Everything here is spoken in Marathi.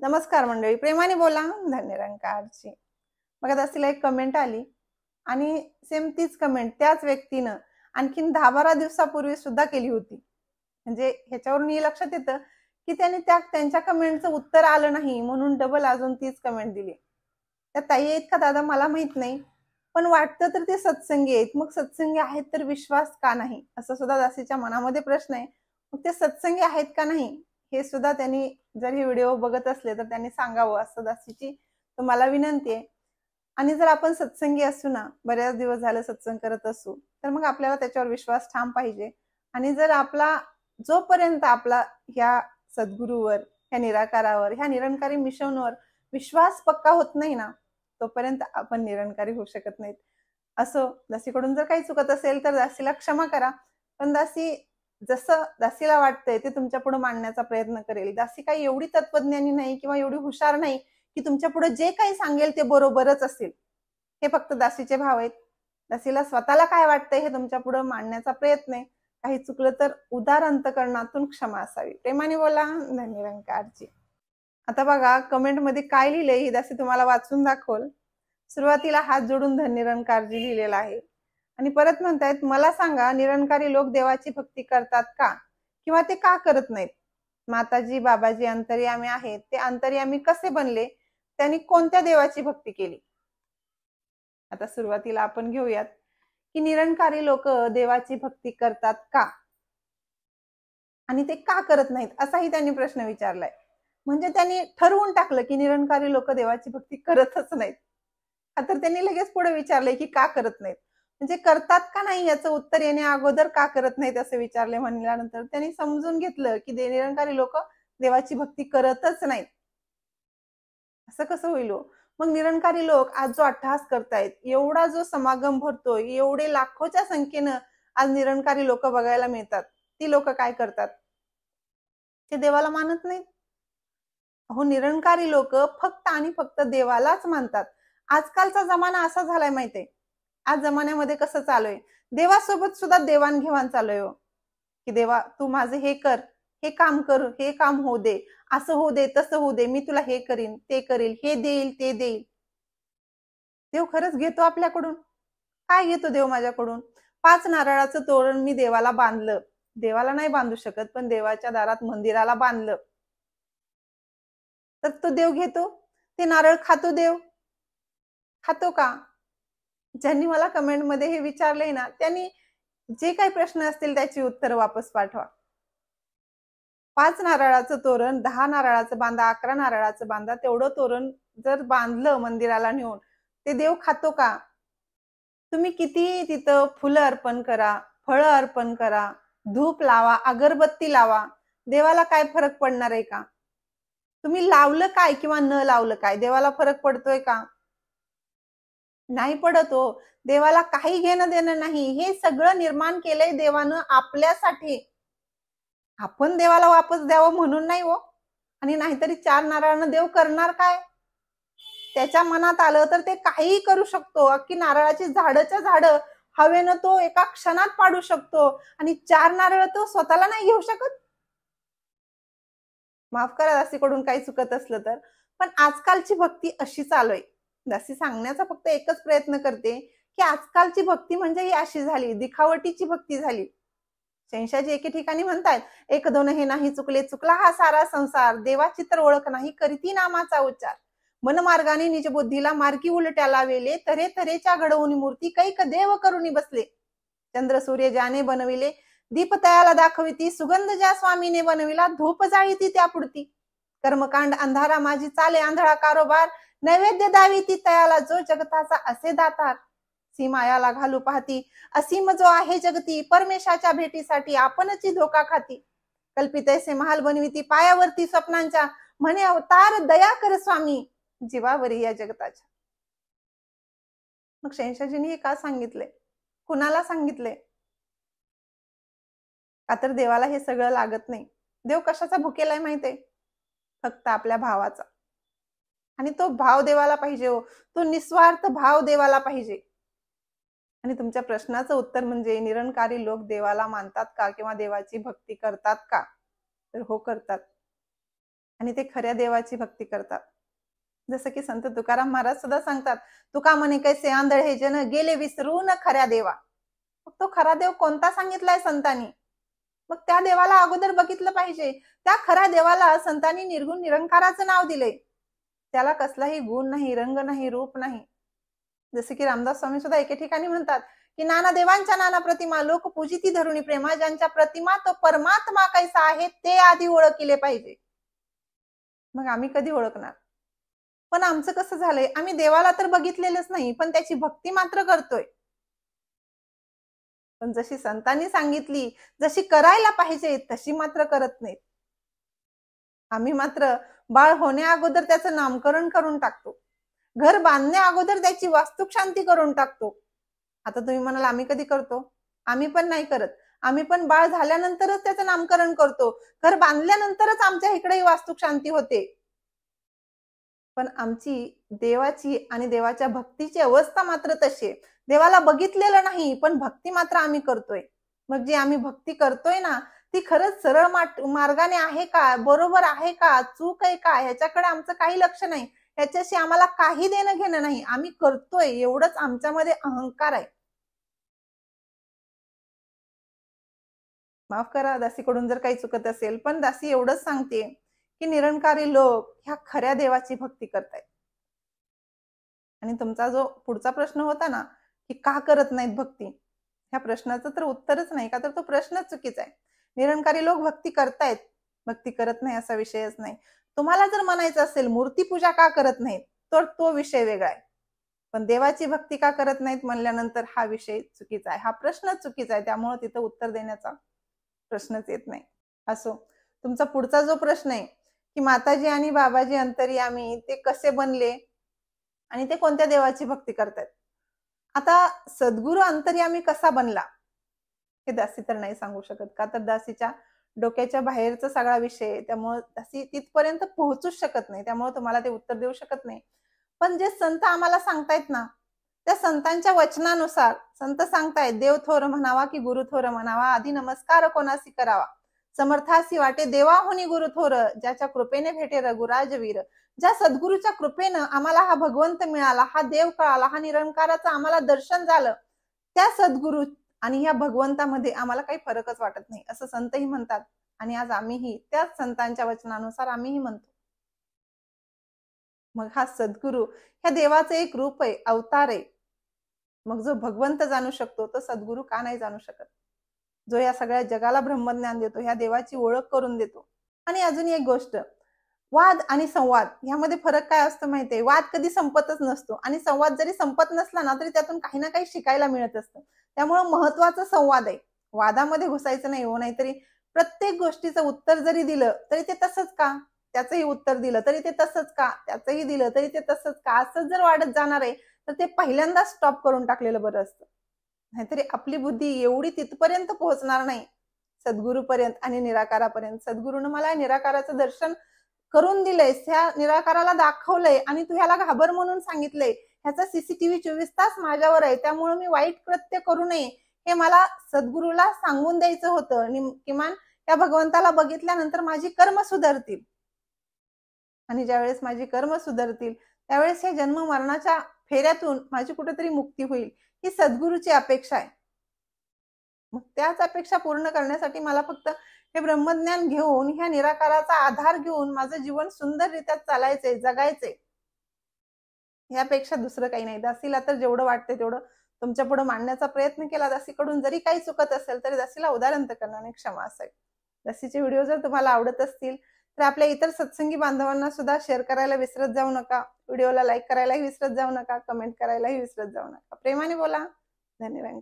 नमस्कार मंडळी, प्रेमाने बोला धन्यरंकारची. बघा दासीला एक कमेंट आली आणि सेम तीच कमेंट त्याच व्यक्तीनं आणखीन 10-12 दिवसापूर्वी सुद्धा केली होती. म्हणजे ह्याच्यावरून हे लक्षात येतं की त्याने त्यांच्या कमेंटचं उत्तर आलं नाही म्हणून डबल अजून तीच कमेंट दिली. त्या ताई आहेत का दादा मला माहित नाही, पण वाटतं तर ते सत्संगी आहेत. मग सत्संगी आहेत तर विश्वास का नाही, असं सुद्धा दासीच्या मनामध्ये प्रश्न आहे. मग ते सत्संगी आहेत का नाही हे सुद्धा त्यांनी जर हे व्हिडिओ बघत असले तर त्यांनी सांगावं, असं दासीची तुम्हाला विनंती आहे. आणि जर आपण सत्संगी असू ना, बऱ्याच दिवस झालं सत्संग करत असू, तर मग आपल्याला त्याच्यावर विश्वास ठाम पाहिजे. आणि जर आपला जोपर्यंत आपला ह्या सद्गुरूवर, ह्या निराकारावर, ह्या निरंकारी मिशनवर विश्वास पक्का होत नाही ना, तोपर्यंत आपण निरंकारी होऊ शकत नाहीत. असं दासीकडून जर काही चुकत असेल तर दासीला क्षमा करा. पण दासी जसं दासीला वाटतंय ते तुमच्या पुढे मांडण्याचा प्रयत्न करेल. दासी काही एवढी तत्वज्ञानी नाही किंवा एवढी हुशार नाही की तुमच्या पुढे जे काही सांगेल ते बरोबरच असेल. हे फक्त दासीचे भाव आहेत. दासीला स्वतःला काय वाटतंय हे तुमच्या पुढे मांडण्याचा प्रयत्न आहे. काही चुकलं तर उदार अंतकरणातून क्षमा असावी. प्रेमाने बोला धन्यरंकारची. आता बघा कमेंट मध्ये काय लिहिलंय ही दासी तुम्हाला वाचून दाखवल. सुरुवातीला हात जोडून धन्यरंकारजी लिहिलेला आहे आणि परत म्हणतायत, मला सांगा निरंकारी लोक देवाची भक्ती करतात का किंवा ते का करत नाहीत? माताजी बाबाजी अंतर्यामी आहेत, ते अंतर्यामी कसे बनले? त्यांनी कोणत्या देवाची भक्ती केली? आता सुरुवातीला आपण घेऊयात की निरंकारी लोक देवाची भक्ती करतात का आणि ते का करत नाहीत, असाही त्यांनी प्रश्न विचारलाय. म्हणजे त्यांनी ठरवून टाकलं की निरंकारी लोक देवाची भक्ती करतच नाहीत. तर त्यांनी लगेच पुढे विचारलंय की का करत नाहीत. म्हणजे करतात का नाही याचं उत्तर येण्या अगोदर का करत नाहीत असे विचारले म्हणल्यानंतर त्यांनी समजून घेतलं की निरंकारी लोक देवाची भक्ती करतच नाहीत. असं कसं होईल? मग निरंकारी लोक आज जो अट्टहास करतायत, एवढा जो समागम भरतोय, एवढे लाखोच्या संख्येनं आज निरंकारी लोक बघायला मिळतात, ती लोक काय करतात? ते देवाला मानत नाहीत. अहो निरंकारी लोक फक्त आणि फक्त देवालाच मानतात. आजकालचा जमाना असा झालाय माहितीये, आज जमान्यामध्ये कसं चालू आहे, देवासोबत सुद्धा देवाणघेवाण चालू आहे हो. की देवा तू माझं हे कर, हे काम कर, हे काम होऊ दे, असं होऊ दे, तसं होऊ दे, मी तुला हे करीन, ते करील, हे देईल, ते देईल. देव खरंच घेतो आपल्याकडून? काय घेतो देव माझ्याकडून? 5 नारळाचं तोरण मी देवाला बांधलं, देवाला नाही बांधू शकत पण देवाच्या दारात मंदिराला बांधलं, तर तो देव घेतो? ते नारळ खातो देव? खातो का? ज्यांनी मला कमेंट मध्ये हे विचारले ना, त्यांनी जे काही प्रश्न असतील त्याची उत्तर वापस पाठवा. 5 नारळाचं तोरण, 10 नारळाचं बांधा, 11 नारळाचं बांधा, तेवढं तोरण जर बांधलं मंदिराला नेऊन, ते देव खातो का? तुम्ही किती तिथं फुलं अर्पण करा, फळं अर्पण करा, धूप लावा, अगरबत्ती लावा, देवाला काय फरक पडणार आहे का? तुम्ही लावलं काय किंवा न लावलं काय, देवाला फरक पडतोय का? नाही पडत हो. देवाला काही घेणं देणं नाही. हे सगळं निर्माण केलंय देवानं आपल्यासाठी. आपण देवाला वापस द्यावं म्हणून नाही हो. आणि नाहीतरी 4 नारळानं देव करणार काय? त्याच्या मनात आलं तर ते काहीही करू शकतो. अख्खी नारळाची झाडच्या झाडं हवेनं तो एका क्षणात पाडू शकतो आणि 4 नारळ तो स्वतःला नाही घेऊ शकत. माफ करा दासीकडून काही चुकत असलं तर, पण आजकालची भक्ती अशी चालू आहे. दासी सांगण्याचा फक्त एकच प्रयत्न करते की आजकालची भक्ती म्हणजे ही अशी झाली, दिखावटीची भक्ती झाली. शंशाजी एके ठिकाणी म्हणतात, एक दोन हे नाही चुकले, चुकला हा सारा संसार, देवाची तर ओळख नाही करीती नामाचा उच्चार. मनमार्गाने निज बुद्धीला मार्गी उलट्या लावेले, तरे तरेच्या घडवून मूर्ती कैक देव करुणी बसले. चंद्र सूर्य ज्याने बनविले, दीप तयाला दाखविती, सुगंध ज्या स्वामीने बनविला, धूप जाळीती त्या पुढती. कर्मकांड अंधारा माझी चाले आंधळा कारोबार, नैवेद्य दाविती तयाला जो जगताचा असे दातार. सीमायाला घालू पाहती, असीम जो आहे जगती, परमेशाच्या भेटीसाठी आपणची धोका खाती. कल्पितैसे महाल बनविती, पायावरती स्वप्नांच्या, म्हणे अवतार दया कर स्वामी, जीवावरी या जगताच्या. मग शंशाजींनी हे का सांगितले? कुणाला सांगितले? का तर देवाला हे सगळं लागत नाही. देव कशाचा भुकेलाय माहितीये? फक्त आपल्या भावाचा. आणि तो भाव देवाला पाहिजे हो. तो निस्वार्थ भाव देवाला पाहिजे. आणि तुमच्या प्रश्नाचं उत्तर म्हणजे निरंकारी लोक देवाला मानतात का किंवा देवाची भक्ती करतात का? तर हो करतात. आणि ते खऱ्या देवाची भक्ती करतात. जसं की संत तुकाराम महाराज सुद्धा सांगतात, तुका म्हणे कैसे आंधळ हे जन गेले विसरून खऱ्या देवा. मग तो खरा देव कोणता सांगितलाय संतांनी? मग त्या देवाला अगोदर बघितलं पाहिजे. त्या खऱ्या देवाला संतांनी निर्गुण निरंकाराचं नाव दिले. त्याला कसलाही गुण नाही, रंग नाही, रूप नाही. जसे की रामदास स्वामी सुद्धा एके ठिकाणी म्हणतात की नाना देवांच्या नाना प्रतिमा लोक पूजिती धरुणी प्रेमा, ज्यांच्या प्रतिमा तो परमात्मा कैसा आहे ते आधी ओळखले पाहिजे. मग आम्ही कधी ओळखणार? पण आमचं कसं झालंय, आम्ही देवाला तर बघितलेलंच नाही, पण त्याची भक्ती मात्र करतोय. पण जशी संतांनी सांगितली, जशी करायला पाहिजे तशी मात्र करत नाहीत. आम्ही मात्र बाळ होण्या अगोदर त्याचं नामकरण करून टाकतो, घर बांधण्या अगोदर त्याची वास्तुशांती करून टाकतो. आता तुम्ही म्हणाल आम्ही कधी करतो? आम्ही पण नाही करत. आम्ही पण बाळ झाल्यानंतरच त्याचं नामकरण करतो, घर बांधल्यानंतरच आमच्या इकडेही वास्तुशांती होते. पण आमची देवाची आणि देवाच्या भक्तीची अवस्था मात्र तशी आहे. देवाला बघितलेलं नाही, पण भक्ती मात्र आम्ही करतोय. मग जी आम्ही भक्ती करतोय ना, ती खरंच सरळ मार्गाने आहे का, बरोबर आहे का, चूक आहे का, ह्याच्याकडे आमचं काही लक्ष नाही. ह्याच्याशी आम्हाला काही देणं घेणं नाही. आम्ही करतोय एवढंच आमच्यामध्ये अहंकार आहे. माफ करा दासीकडून जर काही चुकत असेल, पण दासी एवढंच सांगते की निरंकारी लोक ह्या खऱ्या देवाची भक्ती करतायत. आणि तुमचा जो पुढचा प्रश्न होता ना की का करत नाहीत भक्ती, ह्या प्रश्नाचं तर उत्तरच नाही, का तर तो प्रश्नच चुकीचा आहे. निरंकारी लोक भक्ती करतायत, भक्ती करत नाही असा विषयच नाही. तुम्हाला जर म्हणायचं असेल मूर्ती पूजा का करत नाहीत, तर तो विषय वेगळा आहे. पण देवाची भक्ती का करत नाहीत म्हणल्यानंतर हा विषय चुकीचा आहे, हा प्रश्नच चुकीचा आहे. त्यामुळे तिथं उत्तर देण्याचा प्रश्नच येत नाही. असो, तुमचा पुढचा जो प्रश्न आहे की माताजी आणि बाबाजी अंतर्यामी ते कसे बनले आणि ते कोणत्या देवाची भक्ती करतात. आता सद्गुरू अंतर्यामी कसा बनला हे दासी तर नाही सांगू शकत, का तर दासीच्या डोक्याच्या बाहेरचा सगळा विषय, त्यामुळे दासी तिथपर्यंत पोहोचूच शकत नाही. त्यामुळे तुम्हाला ते उत्तर देऊ शकत नाही. पण जे संत आम्हाला सांगतायत ना, त्या संतांच्या वचनानुसार संत सांगतायत, देव थोर म्हणावा की गुरु थोर म्हणावा, आधी नमस्कार कोणासी करावा, समर्थासी वाटे देवा होनी गुरु थोर, ज्याच्या कृपेने भेटे रघुराजवीर. ज्या सद्गुरूच्या कृपेनं आम्हाला हा भगवंत मिळाला, हा देव कळाला, हा निरंकाराचं आम्हाला दर्शन झालं, त्या सद्गुरू आणि या भगवंतामध्ये आम्हाला काही फरकच वाटत नाही असं संतही म्हणतात. आणि आज आम्हीही त्याच संतांच्या वचनानुसार आम्हीही म्हणतो. मग हा सद्गुरू ह्या देवाचं एक रूप आहे, अवतार आहे. मग जो भगवंत जाणू शकतो तो सद्गुरू का नाही जाणू शकत? जो या सगळ्या जगाला ब्रह्मज्ञान देतो, ह्या देवाची ओळख करून देतो. आणि अजून एक गोष्ट, वाद आणि संवाद ह्यामध्ये फरक काय असतो माहितीये? वाद कधी संपतच नसतो आणि संवाद जरी संपत नसला ना तरी त्यातून काही ना काही शिकायला मिळत असतं. त्यामुळे महत्वाचं संवाद आहे. वादामध्ये घुसायचं नाही हो, नाहीतरी प्रत्येक गोष्टीचं उत्तर जरी दिलं तरी ते तसंच का, त्याचंही उत्तर दिलं तरी ते तसंच का, त्याचंही दिलं तरी ते तसंच का, असंच जर वाढत जाणार आहे तर ते पहिल्यांदा स्टॉप करून टाकलेलं बरं असतं. नाहीतरी आपली बुद्धी एवढी तिथपर्यंत पोहोचणार नाही सद्गुरूपर्यंत आणि निराकारापर्यंत. सद्गुरूनं मला निराकाराचं दर्शन करून दिलंय, त्या निराकाराला दाखवलंय आणि तू ह्याला घाबर म्हणून सांगितलंय, ह्याचा सीसीटीव्ही 24 तास माझ्यावर आहे, त्यामुळे मी वाईट कृत्य करू नये हे मला सद्गुरूला सांगून द्यायचं होतं. किमान त्या भगवंताला बघितल्यानंतर माझी कर्म सुधारतील आणि ज्यावेळेस माझी कर्म सुधारतील त्यावेळेस हे जन्म मरणाच्या फेऱ्यातून माझी कुठेतरी मुक्ती होईल, ही सद्गुरूची अपेक्षा आहे. मग त्याच अपेक्षा पूर्ण करण्यासाठी मला फक्त हे ब्रह्मज्ञान घेऊन, ह्या निराकाराचा आधार घेऊन माझं जीवन सुंदररित्या चालायचंय, जगायचंय, यापेक्षा दुसरं काही नाही. दासीला तर जेवढं वाटतंय तेवढं तुमच्या पुढे मांडण्याचा प्रयत्न केला. दासीकडून जरी काही चुकत असेल तरी दासीला उदाहरण करण्याने क्षमा असेल. दासीचे व्हिडिओ जर तुम्हाला आवडत असतील तर आपल्या इतर सत्संगी बांधवांना सुद्धा शेअर करायला विसरत जाऊ नका. व्हिडिओला लाईक करायलाही विसरत जाऊ नका, कमेंट करायलाही विसरत जाऊ नका. प्रेमाने बोला. धन्यवाद.